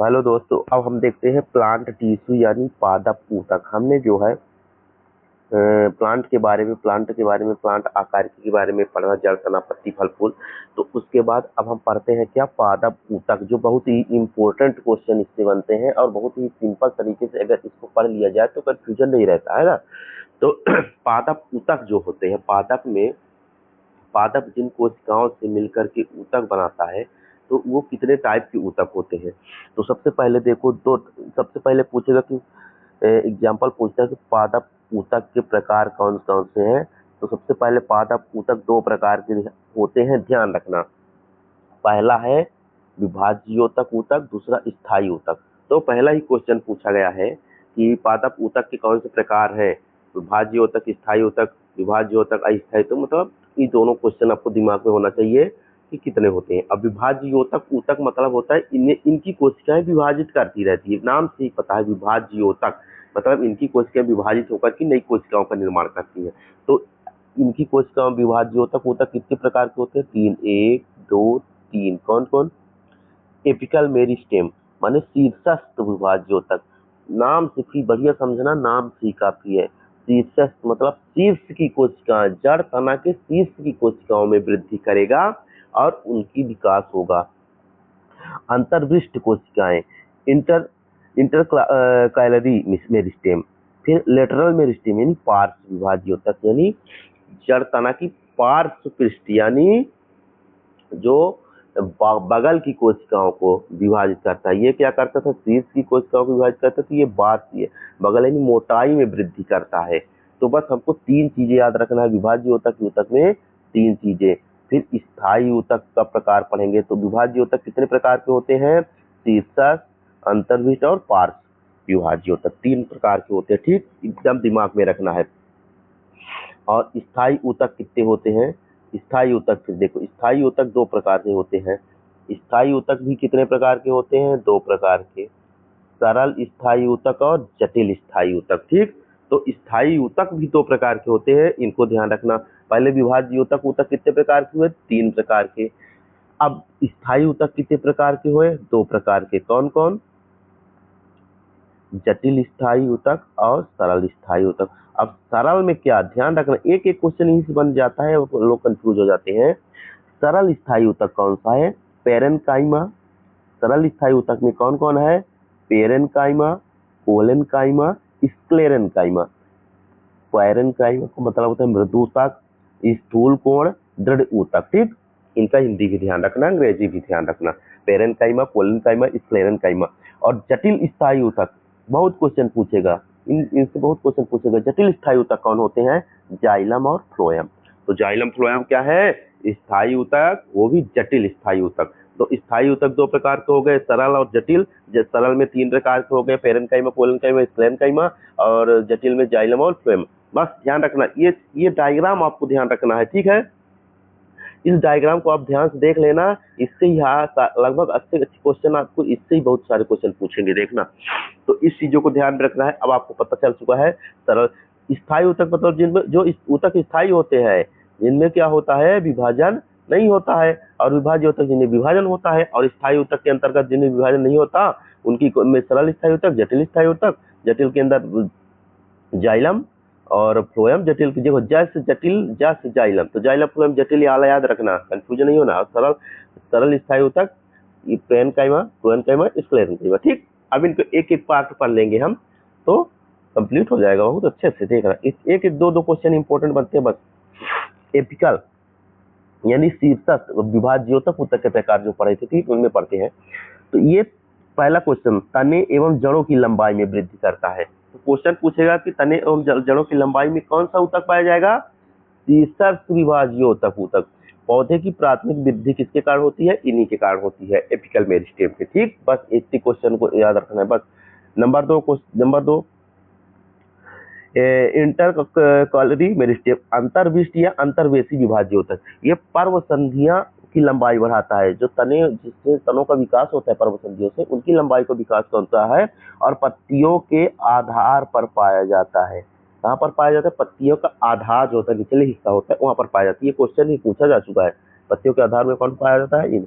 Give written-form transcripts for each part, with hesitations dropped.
Hello दोस्तों, अब हम देखते हैं प्लांट टिश्यू यानी पादप ऊतक। हमने जो है प्लांट के बारे में प्लांट आकारिकी के बारे में पढ़ा, जड़, तना, पत्ती, फल, फूल। तो उसके बाद अब हम पढ़ते हैं क्या, पादप ऊतक, जो बहुत ही इंपॉर्टेंट क्वेश्चन इससे बनते हैं और बहुत ही सिंपल तरीके से अगर इसको पढ़ लिया जाए तो कंफ्यूजन नहीं रहता है ना। तो पादप ऊतक जो होते हैं, पादप जिन कोशिकाओं से मिलकर के ऊतक बनाता है, तो वो कितने टाइप के ऊतक होते हैं। तो सबसे पहले देखो, सबसे पहले पूछेगा कि एग्जाम्पल पूछता है कि पादप ऊतक के प्रकार कौन कौन से हैं। तो सबसे पहले पादप ऊतक दो प्रकार के होते हैं, ध्यान रखना। पहला है विभाज्योतक ऊतक, दूसरा स्थायी ऊतक। तो पहला ही क्वेश्चन पूछा गया है कि पादप ऊतक के कौन से प्रकार हैं, विभाज्योतक, स्थायी ऊतक, विभाज्योतक, अस्थायी। तो मतलब ये दोनों क्वेश्चन आपको दिमाग में होना चाहिए कि कितने होते हैं। अब विभाज्योतक ऊतक मतलब होता है इनकी कोशिकाएं विभाजित करती रहती है, नाम से ही पता है। विभाज्योतक मतलब इनकी कोशिकाएं विभाजित होकर के नई कोशिकाओं का निर्माण करती है। तो इनकी कोशिकाओं विभाज्योतक ऊतक कितने प्रकार के होते हैं, तीन, एक, दो, तीन। कौन कौन? एपिकल मेरिस्टेम माने शीर्षस्थ विभाज्योतक। नाम से ही बढ़िया समझना, नाम से ही काफी है। शीर्षस्थ मतलब शीर्ष की कोशिकाएं, जड़ तना के शीर्ष की कोशिकाओं में वृद्धि करेगा और उनकी विकास होगा। अंतर्विष्ट कोशिकाएं, इंटर इंटर कैलरी मेरिस्टेम। फिर लेटरल मेरिस्टेम यानी पार्श्व विभाज्योतक, यानी जड़ तना की पार्श्व पृष्ठ, यानी जो बगल की कोशिकाओं को विभाजित करता है। ये क्या करता था, शीर्ष की कोशिकाओं को विभाजित करता था। ये बाह्य बगल यानी मोटाई में वृद्धि करता है। तो बस हमको तीन चीजें याद रखना है विभाज्य ऊतक। ऊतक में तीन चीजें। फिर स्थायी ऊतक का प्रकार पढ़ेंगे। तो विभाज्य ऊतक कितने प्रकार के होते हैं, शीर्षस्थ, अंतर्विष्ट और पार्श्व विभाज्य ऊतक, तीन प्रकार के होते हैं। ठीक, एकदम दिमाग में रखना है। और स्थायी ऊतक कितने होते हैं, स्थायी ऊतक फिर देखो, स्थायी ऊतक दो प्रकार के होते हैं। स्थायी ऊतक भी कितने प्रकार के होते हैं, दो प्रकार के, सरल स्थायी ऊतक और जटिल स्थायी ऊतक। ठीक, तो स्थायी ऊतक भी दो प्रकार के होते हैं, इनको ध्यान रखना। पहले विभाज्य ऊतक, ऊतक कितने प्रकार के हुए, तीन प्रकार के। अब स्थायी ऊतक कितने प्रकार के हुए, दो प्रकार के। कौन कौन? जटिल स्थायी ऊतक और सरल स्थायी ऊतक। अब सरल में क्या ध्यान रखना, एक एक क्वेश्चन यही से बन जाता है, लोग कंफ्यूज हो जाते हैं। सरल स्थायी ऊतक कौन सा है, पेरेनकाइमा। सरल स्थायी ऊतक में कौन कौन है, पेरेनकाइमा, कोलेनकाइमा, स्क्लेरेनकाइमा। पेरेनकाइमा को मतलब होता है मृदु ऊतक, स्थूल कोण, दृढ़ ऊतक। ठीक, इनका हिंदी भी ध्यान रखना, अंग्रेजी भी ध्यान रखना। Parenchyma, collenchyma, sclerenchyma. और जटिल स्थायी ऊतक बहुत क्वेश्चन पूछेगा, इनसे बहुत क्वेश्चन पूछेगा। जटिल स्थायी ऊतक कौन होते हैं, जाइलम और फ्लोएम। तो जाइलम फ्लोएम क्या है, स्थायी ऊतक, वो भी जटिल स्थायी ऊतक। तो स्थायी ऊतक दो प्रकार के हो गए, सरल और जटिल। सरल में तीन प्रकार के हो गए, पेरेनकाइमा, कोलेनकाइमा, स्क्लेरेनकाइमा। और जटिल में जाइलम और फ्लोएम। बस ध्यान रखना, ये डायग्राम आपको ध्यान रखना है। ठीक है, इस डायग्राम को आप ध्यान से देख लेना, इससे यहाँ लगभग 80 क्वेश्चन आपको, इससे ही बहुत सारे क्वेश्चन पूछेंगे, देखना। तो इस चीजों को ध्यान रखना है। अब आपको पता चल चुका है सरल स्थायी ऊतक मतलब जिनमें जो ऊतक स्थायी होते हैं, जिनमें क्या होता है, विभाजन नहीं होता है। और विभाज्य ऊतक जिनमें विभाजन होता है। और स्थायी ऊतक के अंतर्गत जिनमें विभाजन नहीं होता, उनकी में सरल स्थायी ऊतक, जटिल स्थायी ऊतक। जटिल के अंदर जाइलम और फ्लोएम, जटिल की देखो, जैसे जटिल जैसे जाइलम, तो जाइलम फ्लोएम जटिल आला याद रखना, कंफ्यूजन नहीं होना। और सरल स्थायी ऊतक पेरेनकाइमा, फ्लोएनकाइमा, स्क्लेरेनकाइमा। ठीक, अब इनको एक एक पार्ट पढ़ लेंगे हम, तो कंप्लीट हो जाएगा बहुत अच्छे से। देखना, एक एक दो दो क्वेश्चन इंपॉर्टेंट बनते हैं बस। एपिकल यानी शीर्षस्थ विभाज्योतक ऊतक के प्रकार जो पढ़े थे, ठीक, उनमें पढ़ते हैं। तो ये पहला क्वेश्चन, तने एवं जड़ों की लंबाई में वृद्धि करता है। तो क्वेश्चन पूछेगा कि तने एवं जड़ों की लंबाई में कौन सा ऊतक पाया जाएगा, शीर्षस्थ विभाज्योतक ऊतक। पौधे की प्राथमिक वृद्धि किसके कारण होती है, इन्हीं के कारण होती है, एपिकल मेरिस्टेम के। ठीक, बस एक क्वेश्चन को याद रखना है बस। नंबर दो, इंटर कॉलरी मेरिस्टेम, अंतर्विष्ट या अंतर्वेशी विभाज्योतक। ये पर्व संधियां की लंबाई बढ़ाता है। जो तने, जिससे तनों का विकास होता है पर्व संधियों से, उनकी लंबाई का विकास करता है। और पत्तियों के आधार पर पाया जाता है। कहाँ पर पाया जाता है, पत्तियों का आधार जो होता है, निचले हिस्सा होता है, वहां पर पाया जाता है। ये क्वेश्चन ही पूछा जा चुका है। पत्तियों के आधार में कौन पाया जाता है? इन।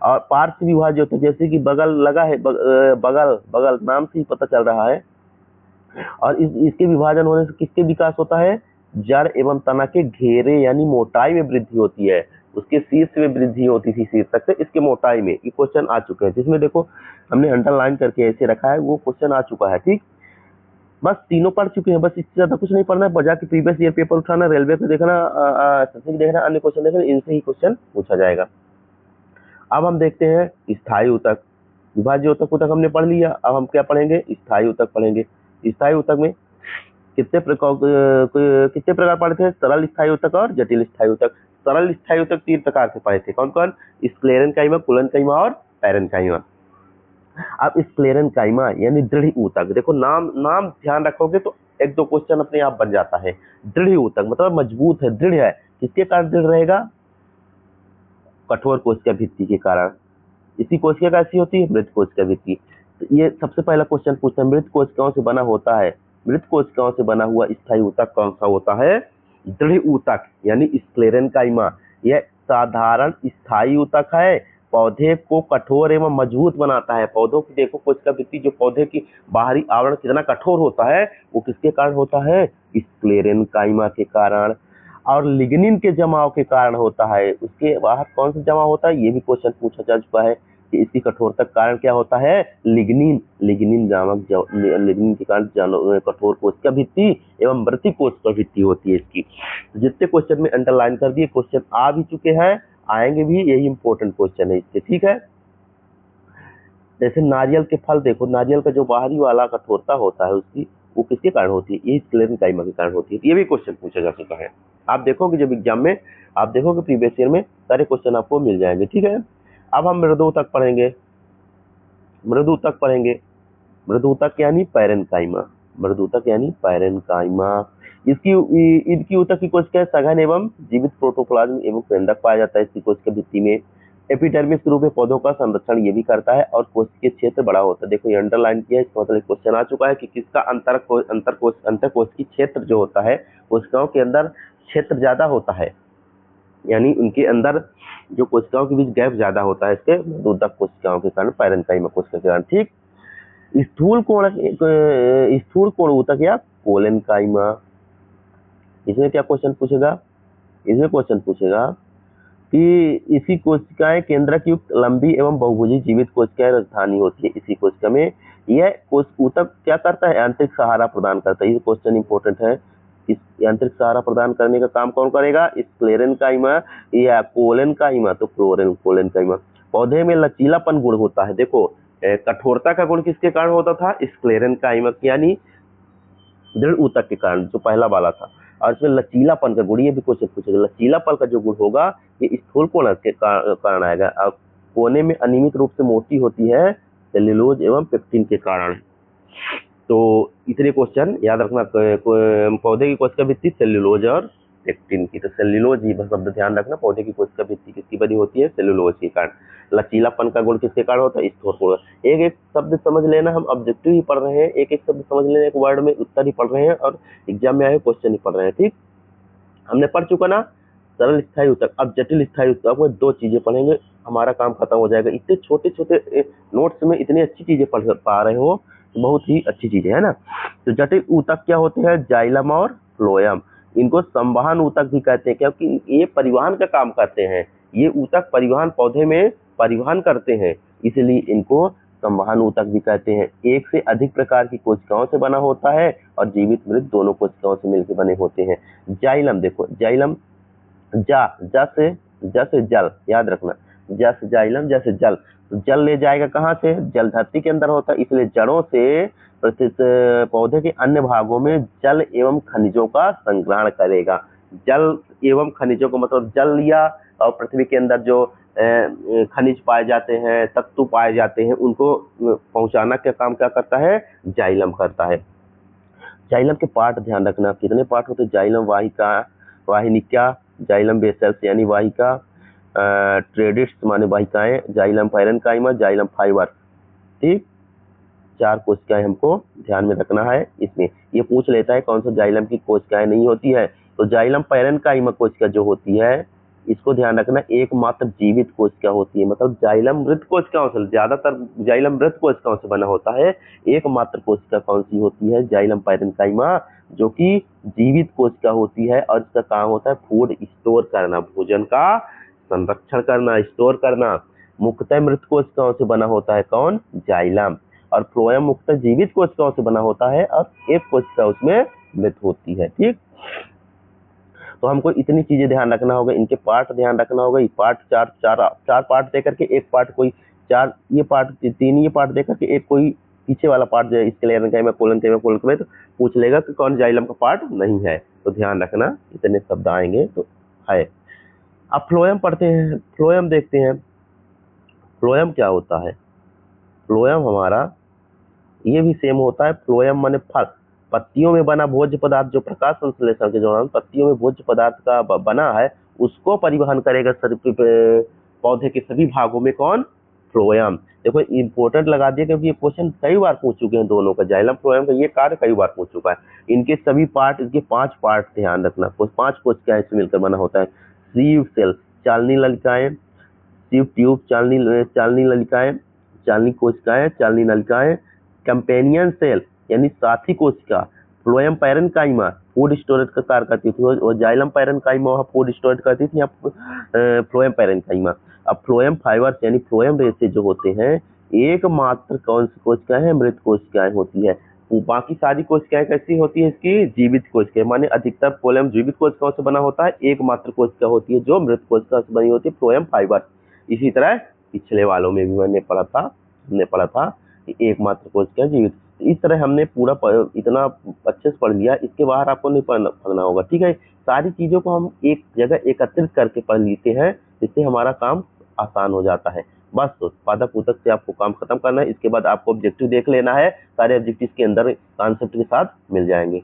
और पार्श्व विभाज्य होते हैं, जैसे कि बगल लगा है, बगल बगल नाम से ही पता चल रहा है। और इसके विभाजन होने से किसके विकास होता है? जड़ एवं तना के घेरे यानी मोटाई में वृद्धि होती है। उसके शीर्ष में वृद्धि होती थी शीर्षक से, इसके मोटाई में। ये क्वेश्चन आ चुके हैं, जिसमें देखो हमने अंडरलाइन करके ऐसे रखा है, वो क्वेश्चन आ चुका है। ठीक, बस तीनों पढ़ चुके हैं, बस इससे ज्यादा कुछ नहीं पढ़ना है। बजा के प्रीवियस ईयर पेपर उठाना, रेलवे को देखना, देखना, अन्य क्वेश्चन देखना, इनसे ही क्वेश्चन पूछा जाएगा। अब हम देखते हैं स्थायी ऊतक। विभाज्य ऊतक हमने पढ़ लिया। अब हम क्या पढ़ेंगे? स्थायी ऊतक पढ़ेंगे। स्थायी ऊतक में कितने प्रकार पढ़े थे? सरल स्थायी ऊतक और जटिल स्थायी ऊतक। सरल स्थायी ऊतक 3 प्रकार से पढ़े थे। कौन कौन? स्क्लेरेन्काइमा, कुलेन्काइमा और पैरेन्काइमा। अब स्क्लेरेन्काइमा यानी दृढ़ ऊतक, देखो नाम ध्यान रखोगे तो 1-2 क्वेश्चन अपने आप बन जाता है। दृढ़ ऊतक मतलब मजबूत है, दृढ़ है। किसके कारण दृढ़ रहेगा? कठोर कोशिका भित्ति के कारण। इसी कोशिका कैसी होती है? मृत कोशिका भित्ति। तो ये सबसे पहला क्वेश्चन पूछता है, मृत कोशिकाओं से बना होता है, मृत कोशिकाओं से बना हुआ स्थायी ऊतक कौन सा होता है? दृढ़ ऊतक यानी स्क्लेरेन्काइमा। यह साधारण स्थायी ऊतक है, पौधे को कठोर एवं मजबूत बनाता है। पौधों की देखो कोशिका भित्ति, जो पौधे की बाहरी आवरण कितना कठोर होता है, वो किसके कारण होता है? स्क्लेरेन्काइमा के कारण। और लिग्निन के जमाव के कारण होता है। उसके बाहर कौन सा जमाव होता है? ये भी क्वेश्चन पूछा जा चुका है कि इसकी कठोरता का कारण क्या होता है? लिग्निन नामक लिग्निन के कारण कठोर कोशिका भित्ति एवं मृत कोशिका भित्ति होती है इसकी। जितने क्वेश्चन में अंडरलाइन कर दिए, क्वेश्चन आ भी चुके हैं, आएंगे भी, यही इंपॉर्टेंट क्वेश्चन है इसके। ठीक है, जैसे नारियल के फल देखो, नारियल का जो बाहरी वाला कठोरता होता है उसकी, वो किसके कारण होती है? ये स्क्लेरेन्काइमा के कारण होती है। ये भी क्वेश्चन पूछा जा चुका है। आप देखोगे जब एग्जाम में, आप देखोगे प्रीवियस ईयर में सारे क्वेश्चन आपको मिल जाएंगे। ठीक है, अब हम मृदूतक पढ़ेंगे। मृदूतक पढ़ेंगे। मृदूतक यानी पैरेन्काइमा। मृदूतक यानी पैरेन्काइमा। इनकी ऊतक की कोशिका सघन एवं जीवित प्रोटोप्लाज्म एवं केंद्रक पाया जाता है इसकी कोशिका भित्ति में। एपिडर्मिस के रूप में पौधों का संरक्षण ये भी करता है और कोशिकीय क्षेत्र बड़ा होता है। देखो ये अंडरलाइन किया है, इसका मतलब क्वेश्चन आ चुका है कि किसका अंतरकोशिकीय क्षेत्र जो होता है, कोशिकाओं के अंदर क्षेत्र ज्यादा होता है, यानी उनके अंदर जो कोशिकाओं के बीच गैप ज्यादा होता है इसके मृदूतक कोशिकाओं के कारण, पैरेन्काइमा कोशिका के कारण। ठीक, स्थूल कोण ऊतक या कोलेन्काइमा, इसमें क्या क्वेश्चन पूछेगा? इसमें क्वेश्चन पूछेगा कि इसी कोशिकाएं केंद्रक युक्त लंबी एवं बहुभुजी जीवित कोशिकाएं राजधानी होती है इसी कोशिका में। यह ऊतक क्या करता है? आंतरिक सहारा प्रदान करता है। ये क्वेश्चन इंपॉर्टेंट है। इस आंतरिक सहारा प्रदान करने का काम कौन करेगा? स्क्लेरेन्काइमा या कोलेन्काइमा? तो कोलेन्काइमा। पौधे में लचीलापन गुण होता है। देखो कठोरता का गुण किसके कारण होता था? स्क्लेरेन्काइमा यानी दृढ़ ऊतक के कारण, जो पहला वाला था। और इसमें लचीलापन का गुण, ये भी क्वेश्चन पूछेगा। लचीलापन का जो गुण होगा ये स्थूल कोण के कारण आएगा। अब कोने में अनियमित रूप से मोटी होती है सेल्यूलोज एवं पेक्टिन के कारण। तो इतने क्वेश्चन याद रखना। पौधे की कोशिका भित्ति सेल्यूलोज और पेक्टिन की। तो सेल्यूलोज ही शब्द ध्यान रखना। पौधे की कोशिका भित्ति किसकी बनी होती है? सेल्यूलोज के कारण। लचीलापन का गुण किसके कारण होता है? स्थूल कोण। एक एक शब्द समझ लेना, हम ऑब्जेक्टिव ही पढ़ रहे हैं, एक एक शब्द समझ लेना, एक वर्ड में उत्तर ही पढ़ रहे हैं और एग्जाम में आए क्वेश्चन ही पढ़ रहे हैं। ठीक, हमने पढ़ चुका ना सरल स्थायी ऊतक। अब जटिल स्थायी ऊतक में 2 चीजें पढ़ेंगे, हमारा काम खत्म हो जाएगा। इतने छोटे छोटे नोट्स में इतनी अच्छी चीजें पढ़ पा रहे हो, बहुत ही अच्छी चीजें है ना। तो जटिल ऊतक क्या होते हैं? जाइलम और फ्लोएम। इनको संवहन ऊतक भी कहते हैं, क्योंकि ये परिवहन का काम करते हैं। ये ऊतक परिवहन, पौधे में परिवहन करते हैं, इसलिए इनको संवहन ऊतक भी कहते हैं। एक से अधिक प्रकार की कोशिकाओं से बना होता है और जीवित मृत दोनों कोशिकाओं से मिलकर बने होते हैं। जाइलम देखो, जाइलम जा से जल, याद रखना, जा से जाइलम, जैसे जल। तो जल ले जाएगा कहाँ से? जल धरती के अंदर होता है, इसलिए जड़ों से पौधे के अन्य भागों में जल एवं खनिजों का संग्रहण करेगा। जल एवं खनिजों का मतलब जल लिया और पृथ्वी के अंदर जो खनिज पाए जाते हैं, तत्व पाए जाते हैं, उनको पहुंचाना का काम क्या करता है? जाइलम करता है। जाइलम के पार्ट ध्यान रखना, कितने पार्ट होते हैं? जाइलम वाहिका, वाहिनिका, जाइलम बेसेल्स यानी वाहिका, ट्रेडिट्स माने वाहिकाएं, जाइलम पैरेन्काइमा, जाइलम फाइबर। ठीक, 4 कोशिकाएं हमको ध्यान में रखना है। इसमें ये पूछ लेता है कौन सा जाइलम की कोशिकाएं नहीं होती है, तो जाइलम पैरेन्काइमा कोशिका जो होती है इसको ध्यान रखना, एकमात्र जीवित कोशिका होती है, मतलब जाइलम मृत कोशिकाओं से, ज्यादातर जाइलम मृत कोशिकाओं से बना होता है। एकमात्र कोशिका कौन सी होती है? जाइलम पैरेन्काइमा, जो कि जीवित कोशिका होती है और इसका काम होता है फूड स्टोर करना, भोजन का संरक्षण करना, स्टोर करना। मुख्यतः मृत कोशिकाओं से बना होता है कौन? जाइलम। और फ्लोएम मुख्यतः जीवित कोशिकाओं से बना होता है और एक कोशिका उसमें मृत होती है। ठीक, तो हमको इतनी चीजें ध्यान रखना होगा, इनके पार्ट ध्यान रखना होगा। ये पार्ट चार पार्ट देकर के एक पार्ट कोई चार, ये पार्ट तीन, ये पार्ट देकर के एक कोई पीछे वाला पार्ट जो है स्क्लेरेन्काइमा कोलन तो पूछ लेगा कि कौन जाइलम का पार्ट नहीं है, तो ध्यान रखना इतने शब्द आएंगे तो है। अब फ्लोएम पढ़ते हैं, फ्लोएम देखते हैं। फ्लोएम क्या होता है? फ्लोएम हमारा ये भी सेम होता है। फ्लोएम माने फल, पत्तियों में बना भोज्य पदार्थ, जो प्रकाश संश्लेषण के दौरान पत्तियों में भोज्य पदार्थ का बना है, उसको परिवहन करेगा पौधे के सभी भागों में कौन? फ्लोएम। देखो इंपोर्टेंट लगा दिया क्योंकि ये क्वेश्चन कई बार पूछ चुके हैं दोनों का, जाइलम फ्लोएम का ये कार्य कई बार पूछ चुका है। इनके सभी पार्ट, इनके 5 पार्ट ध्यान रखना, 5 कोशिकाएं से मिलकर बना होता है। सीव सेल, चालनी नलिकाएं, सीव ट्यूब, चालनी नलिकाएं, चालनी कोशिकाएं, चालनी नलिकाएं, कंपेनियन सेल यानी साथी कोशिका, फ्लोएम पैरेन्काइमा फूड स्टोरेज का कार्य करती थी, और जाइलम पैरेन्काइमा वहाँ फूड स्टोरेज करती थी, यहाँ फ्लोएम पैरेन्काइमा। अब फ्लोएम फाइबर्स यानी फ्लोएम रेशे जो होते हैं, एकमात्र कौन सी कोशिकाएं हैं? मृत कोशिकाएं होती है। बाकी सारी कोशिकाएं कैसी होती है? इसकी जीवित कोशिकाएं, माने अधिकतर फ्लोएम जीवित कोशिकाओं से बना होता है, एकमात्र कोशिका होती है जो मृत कोशिका से बनी होती है, फ्लोएम फाइबर। इसी तरह पिछले वालों में भी हमने पढ़ा था कि एकमात्र कोशिका जीवित। इस तरह हमने पूरा इतना अच्छे से पढ़ लिया, इसके बाहर आपको नहीं पढ़ना होगा। ठीक है, सारी चीजों को हम एक जगह एकत्रित करके पढ़ लेते हैं, जिससे हमारा काम आसान हो जाता है। बस तो पादप ऊतक से आपको काम खत्म करना है। इसके बाद आपको ऑब्जेक्टिव देख लेना है, सारे ऑब्जेक्टिव के अंदर कॉन्सेप्ट के साथ मिल जाएंगे।